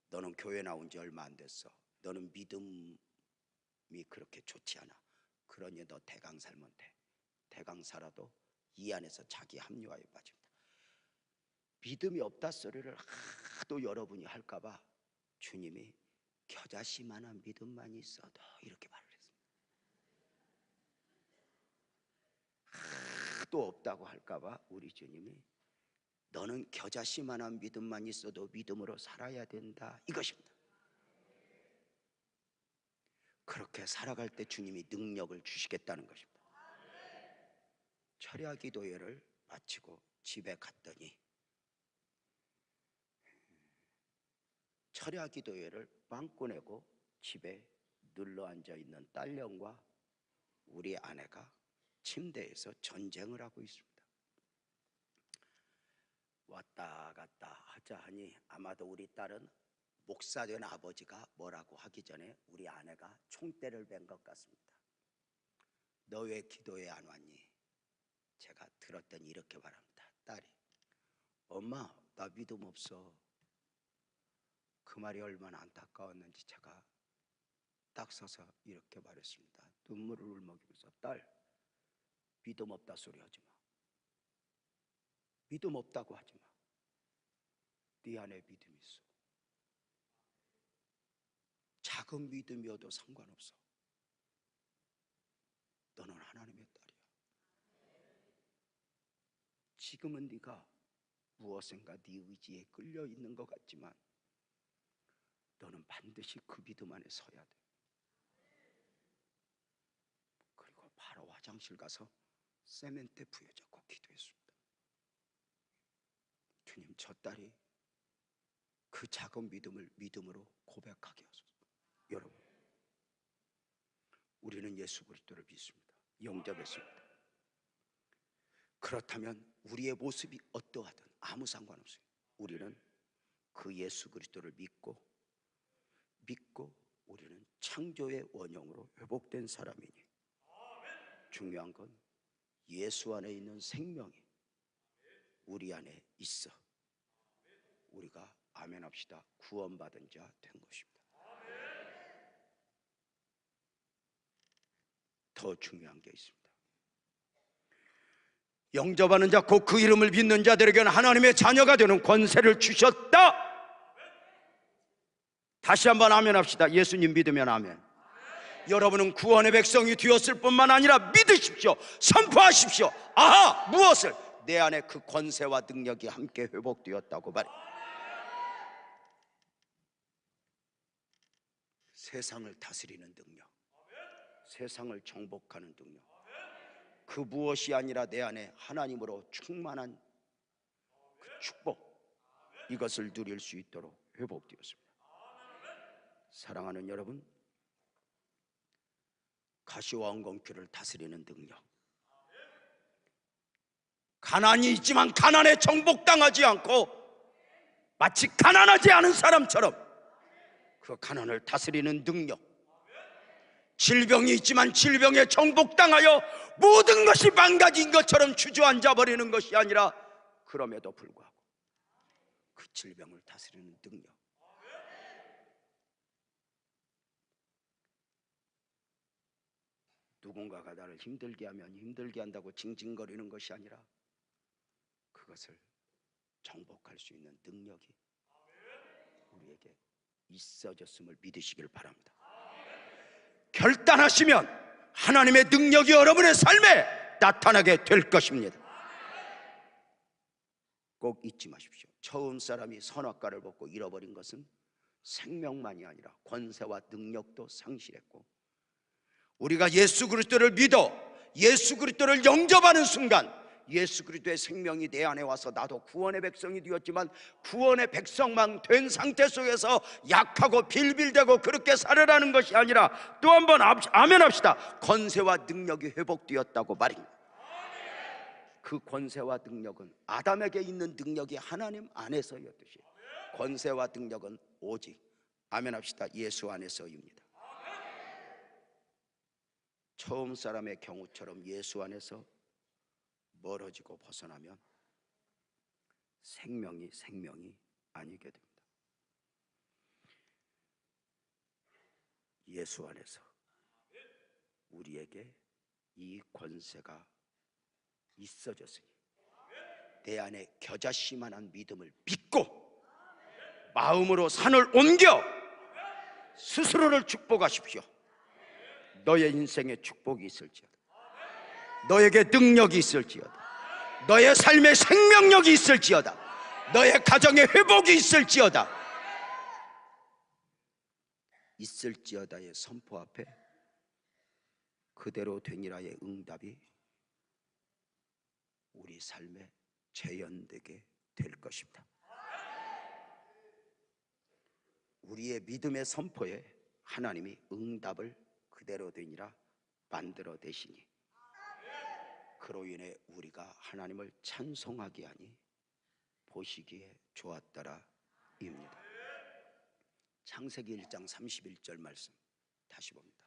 너는 교회 나온 지 얼마 안 됐어, 너는 믿음이 그렇게 좋지 않아, 그러니 너 대강 살면 돼. 대강 살아도 이 안에서 자기 합리화에 빠집니다. 믿음이 없다 소리를 하도 여러분이 할까봐 주님이 겨자씨만한 믿음만 있어도 이렇게 말을 했습니다. 하도 없다고 할까봐 우리 주님이 너는 겨자씨만한 믿음만 있어도 믿음으로 살아야 된다, 이것입니다. 그렇게 살아갈 때 주님이 능력을 주시겠다는 것입니다. 철야 기도회를 마치고 집에 갔더니 철야 기도회를 빵 꺼내고 집에 눌러 앉아 있는 딸령과 우리 아내가 침대에서 전쟁을 하고 있습니다. 왔다 갔다 하자 하니 아마도 우리 딸은 목사된 아버지가 뭐라고 하기 전에 우리 아내가 총대를 뺀 것 같습니다. 너 왜 기도회 안 왔니? 제가 들었더니 이렇게 말합니다. 딸이, 엄마 나 믿음 없어. 그 말이 얼마나 안타까웠는지 제가 딱 서서 이렇게 말했습니다. 눈물을 울먹이면서, 딸, 믿음 없다 소리 하지 마. 믿음 없다고 하지 마. 네 안에 믿음이 있어. 작은 믿음이어도 상관없어. 너는 하나님의 딸이야. 지금은 네가 무엇인가 네 의지에 끌려 있는 것 같지만 너는 반드시 그 믿음 안에 서야 돼. 그리고 바로 화장실 가서 세멘테 부여잡고 기도했습니다. 주님, 저 딸이 그 작은 믿음을 믿음으로 고백하게 하소서. 여러분, 우리는 예수 그리스도를 믿습니다. 영접했습니다. 그렇다면 우리의 모습이 어떠하든 아무 상관없어요. 우리는 그 예수 그리스도를 믿고 우리는 창조의 원형으로 회복된 사람이니 중요한 건 예수 안에 있는 생명이 우리 안에 있어 우리가 아멘 합시다 구원받은 자 된 것입니다. 더 중요한 게 있습니다. 영접하는 자 곧 그 이름을 믿는 자들에게는 하나님의 자녀가 되는 권세를 주셨다. 다시 한번 아멘 합시다. 예수님 믿으면 아멘. 여러분은 구원의 백성이 되었을 뿐만 아니라 믿으십시오. 선포하십시오. 아하! 무엇을? 내 안에 그 권세와 능력이 함께 회복되었다고 말해요. 세상을 다스리는 능력, 세상을 정복하는 능력, 그 무엇이 아니라 내 안에 하나님으로 충만한 그 축복, 이것을 누릴 수 있도록 회복되었습니다. 사랑하는 여러분, 가시와 엉겅퀴를 다스리는 능력, 가난이 있지만 가난에 정복당하지 않고 마치 가난하지 않은 사람처럼 그 가난을 다스리는 능력, 질병이 있지만 질병에 정복당하여 모든 것이 망가진 것처럼 주저앉아 버리는 것이 아니라 그럼에도 불구하고 그 질병을 다스리는 능력, 누군가가 나를 힘들게 하면 힘들게 한다고 징징거리는 것이 아니라 그것을 정복할 수 있는 능력이 우리에게 있어졌음을 믿으시길 바랍니다. 결단하시면 하나님의 능력이 여러분의 삶에 나타나게 될 것입니다. 꼭 잊지 마십시오. 처음 사람이 선악과를 먹고 잃어버린 것은 생명만이 아니라 권세와 능력도 상실했고, 우리가 예수 그리스도를 믿어 예수 그리스도를 영접하는 순간 예수 그리스도의 생명이 내 안에 와서 나도 구원의 백성이 되었지만 구원의 백성만 된 상태 속에서 약하고 빌빌대고 그렇게 살으라는 것이 아니라 또 한 번 아멘 합시다. 권세와 능력이 회복되었다고 말입니다. 그 권세와 능력은 아담에게 있는 능력이 하나님 안에서였듯이 권세와 능력은 오직 아멘 합시다 예수 안에서입니다. 처음 사람의 경우처럼 예수 안에서 멀어지고 벗어나면 생명이 아니게 됩니다. 예수 안에서 우리에게 이 권세가 있어졌으니 내 안에 겨자씨만한 믿음을 믿고 마음으로 산을 옮겨 스스로를 축복하십시오. 너의 인생에 축복이 있을지어다, 너에게 능력이 있을지어다, 너의 삶에 생명력이 있을지어다, 너의 가정에 회복이 있을지어다의 선포 앞에 그대로 되니라의 응답이 우리 삶에 재현되게 될 것입니다. 우리의 믿음의 선포에 하나님이 응답을 그대로 되니라 만들어내시니 그로 인해 우리가 하나님을 찬송하게 하니 보시기에 좋았더라 입니다. 창세기 1장 31절 말씀 다시 봅니다.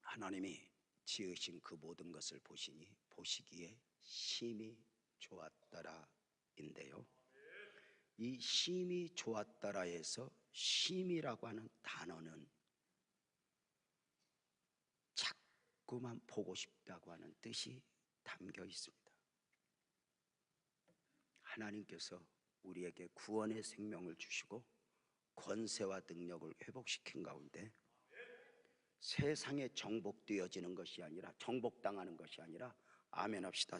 하나님이 지으신 그 모든 것을 보시니 보시기에 심히 좋았더라 인데요, 이 심히 좋았더라에서 심이라고 하는 단어는 자꾸만 보고 싶다고 하는 뜻이 담겨 있습니다. 하나님께서 우리에게 구원의 생명을 주시고 권세와 능력을 회복시킨 가운데 세상에 정복되어지는 것이 아니라 정복당하는 것이 아니라 아멘 합시다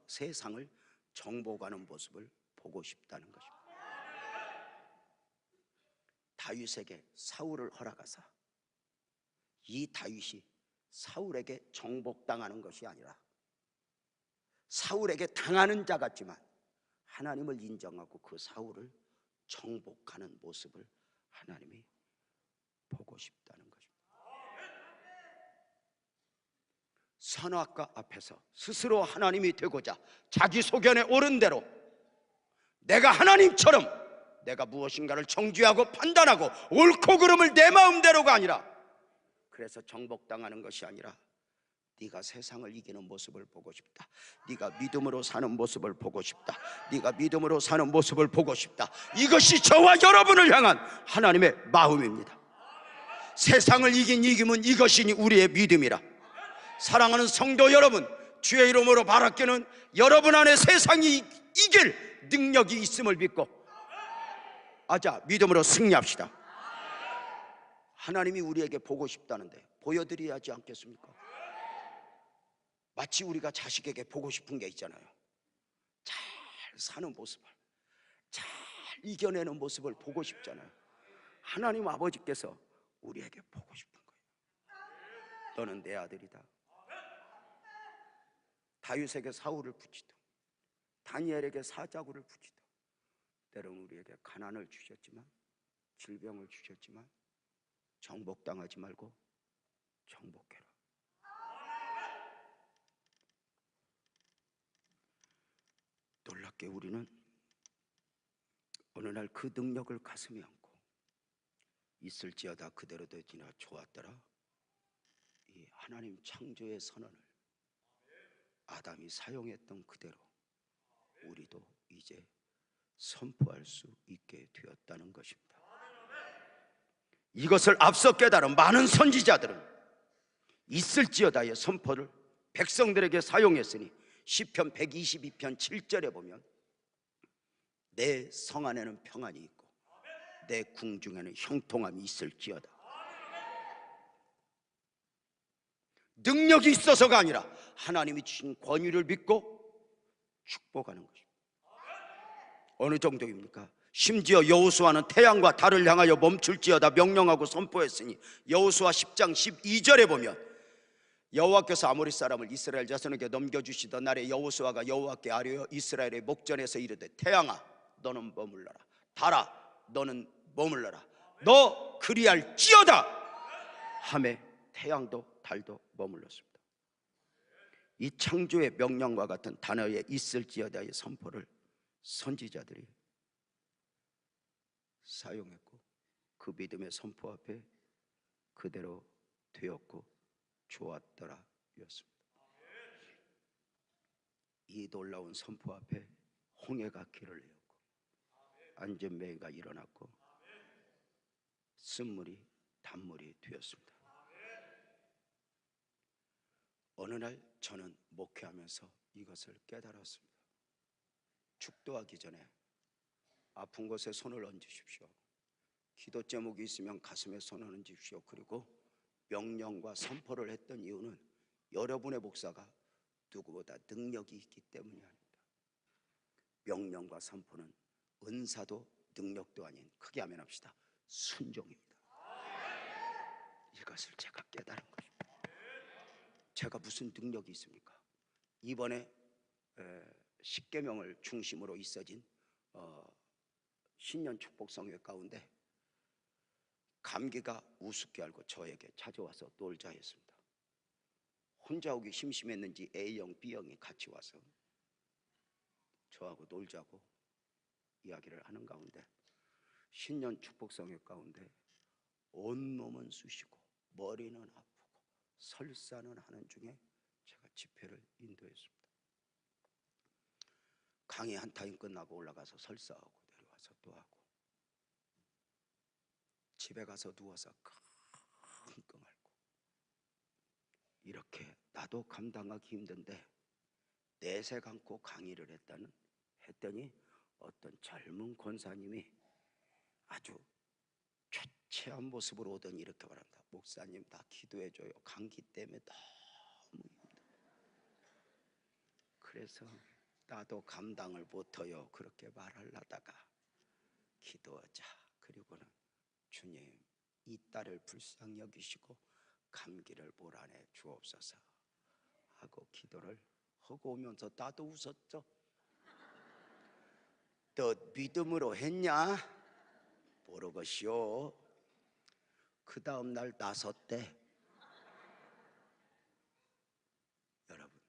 세상을 정복하는 모습을 보고 싶다는 것입니다. 다윗에게 사울을 허락하사 이 다윗이 사울에게 정복당하는 것이 아니라 사울에게 당하는 자 같지만 하나님을 인정하고 그 사울을 정복하는 모습을 하나님이 보고 싶다는 것입니다. 선악과 앞에서 스스로 하나님이 되고자 자기 소견에 옳은 대로 내가 하나님처럼 내가 무엇인가를 정죄하고 판단하고 옳고 그름을 내 마음대로가 아니라 그래서 정복당하는 것이 아니라 네가 세상을 이기는 모습을 보고 싶다. 네가 믿음으로 사는 모습을 보고 싶다. 네가 믿음으로 사는 모습을 보고 싶다. 이것이 저와 여러분을 향한 하나님의 마음입니다. 세상을 이긴 이김은 이것이니 우리의 믿음이라. 사랑하는 성도 여러분, 주의 이름으로 바라기는 여러분 안에 세상이 이길 능력이 있음을 믿고 아자 믿음으로 승리합시다. 하나님이 우리에게 보고 싶다는데 보여드려야 하지 않겠습니까? 마치 우리가 자식에게 보고 싶은 게 있잖아요. 잘 사는 모습을, 잘 이겨내는 모습을 보고 싶잖아요. 하나님 아버지께서 우리에게 보고 싶은 거예요. 너는 내 아들이다. 다윗에게 사울을 붙이듯 다니엘에게 사자굴을 붙이듯 때로는 우리에게 가난을 주셨지만, 질병을 주셨지만 정복당하지 말고 정복해라. 놀랍게 우리는 어느 날 그 능력을 가슴에 안고 있을지어다 그대로 되지나 좋았더라. 이 하나님 창조의 선언을 아담이 사용했던 그대로 우리도 이제 선포할 수 있게 되었다는 것입니다. 이것을 앞서 깨달은 많은 선지자들은 있을지어다의 선포를 백성들에게 사용했으니 시편 122편 7절에 보면 내 성 안에는 평안이 있고 내 궁중에는 형통함이 있을지어다. 능력이 있어서가 아니라 하나님이 주신 권위를 믿고 축복하는 것입니다. 어느 정도입니까? 심지어 여호수아는 태양과 달을 향하여 멈출지어다 명령하고 선포했으니 여호수아 10장 12절에 보면 여호와께서 아모리 사람을 이스라엘 자손에게 넘겨주시던 날에 여호수아가 여호와께 아뢰어 이스라엘의 목전에서 이르되 태양아 너는 머물러라, 달아 너는 머물러라, 너 그리할지어다 하매 태양도 달도 머물렀습니다. 이 창조의 명령과 같은 단어에 있을지어다의 선포를 선지자들이 사용했고 그 믿음의 선포 앞에 그대로 되었고 좋았더라 였습니다. 이 놀라운 선포 앞에 홍해가 길을 내었고 안전매가 일어났고 쓴물이 단물이 되었습니다. 어느 날 저는 목회하면서 이것을 깨달았습니다. 축도하기 전에 아픈 곳에 손을 얹으십시오. 기도 제목이 있으면 가슴에 손을 얹으십시오. 그리고 명령과 선포를 했던 이유는 여러분의 목사가 누구보다 능력이 있기 때문이 아닙니다. 명령과 선포는 은사도 능력도 아닌, 크게 하면 합시다, 순종입니다. 이것을 제가 깨달은 것입니다. 제가 무슨 능력이 있습니까? 이번에 십계명을 중심으로 있어진 신년 축복성회 가운데 감기가 우습게 알고 저에게 찾아와서 놀자 했습니다. 혼자 오기 심심했는지 A형, B형이 같이 와서 저하고 놀자고 이야기를 하는 가운데 신년 축복성회 가운데 온몸은 쑤시고 머리는 아프고 설사는 하는 중에 제가 집회를 인도했습니다. 강의 한 타임 끝나고 올라가서 설사하고 내려와서 또 하고 집에 가서 누워서 끙끙 앓고 이렇게 나도 감당하기 힘든데 내색 않고 강의를 했더니 어떤 젊은 권사님이 아주 초췌한 모습으로 오더니 이렇게 말합니다. 목사님 다 기도해줘요. 감기 때문에 너무 힘들어요. 그래서 나도 감당을 못해요. 그렇게 말하려다가 기도하자. 그리고는 주님 이 딸을 불쌍히 여기시고 감기를 몰아내 주옵소서 하고 기도를 하고 오면서 나도 웃었죠. 너 믿음으로 했냐? 모르겠시오. 그 다음 날 나섰대. 여러분,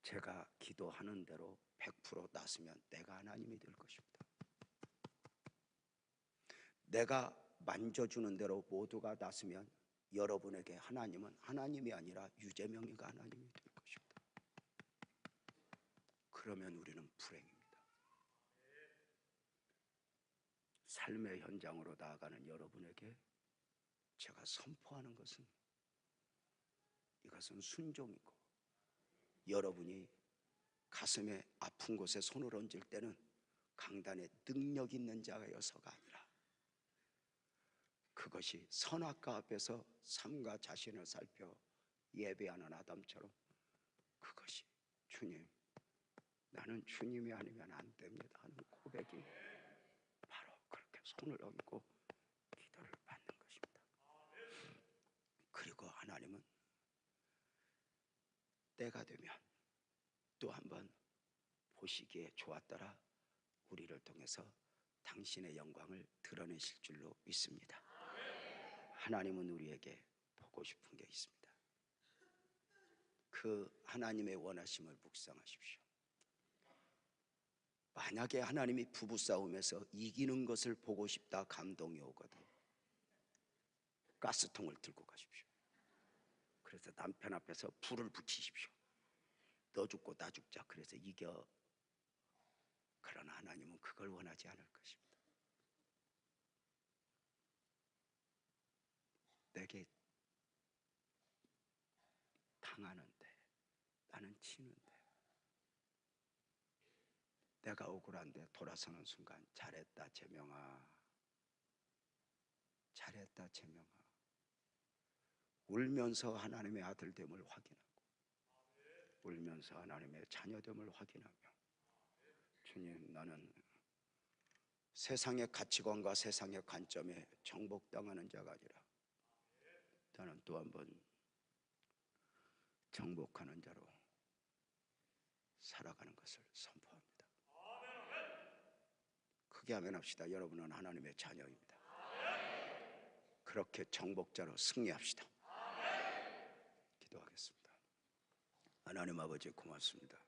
제가 기도하는 대로 100% 났으면 내가 하나님이 될 것입니다. 내가 만져주는 대로 모두가 났으면 여러분에게 하나님은 하나님이 아니라 유재명이가 하나님이 될 것입니다. 그러면 우리는 불행입니다. 삶의 현장으로 나아가는 여러분에게 제가 선포하는 것은, 이것은 순종이고, 여러분이 가슴에 아픈 곳에 손을 얹을 때는 강단에 능력 있는 자여서가 아니라, 그것이 선악과 앞에서 삶과 자신을 살펴 예배하는 아담처럼, 그것이 주님, 나는 주님이 아니면 안 됩니다 하는 고백이 바로 그렇게 손을 얹고 기도를 받는 것입니다. 그리고 하나님은 때가 되면 또 한번 보시기에 좋았더라 우리를 통해서 당신의 영광을 드러내실 줄로 믿습니다. 하나님은 우리에게 보고 싶은 게 있습니다. 그 하나님의 원하심을 묵상하십시오. 만약에 하나님이 부부싸움에서 이기는 것을 보고 싶다 감동이 오거든, 가스통을 들고 가십시오. 그래서 남편 앞에서 불을 붙이십시오. 너 죽고 나 죽자, 그래서 이겨. 그러나 하나님은 그걸 원하지 않을 것입니다. 내게 당하는데, 나는 치는데, 내가 억울한데 돌아서는 순간, 잘했다 재명아, 잘했다 재명아, 울면서 하나님의 아들됨을 확인하고, 울면서 하나님의 자녀됨을 확인하며, 주님, 나는 세상의 가치관과 세상의 관점에 정복당하는 자가 아니라 나는 또 한 번 정복하는 자로 살아가는 것을 선포합니다. 크게 아멘합시다. 여러분은 하나님의 자녀입니다. 그렇게 정복자로 승리합시다. 기도하겠습니다. 하나님 아버지, 고맙습니다.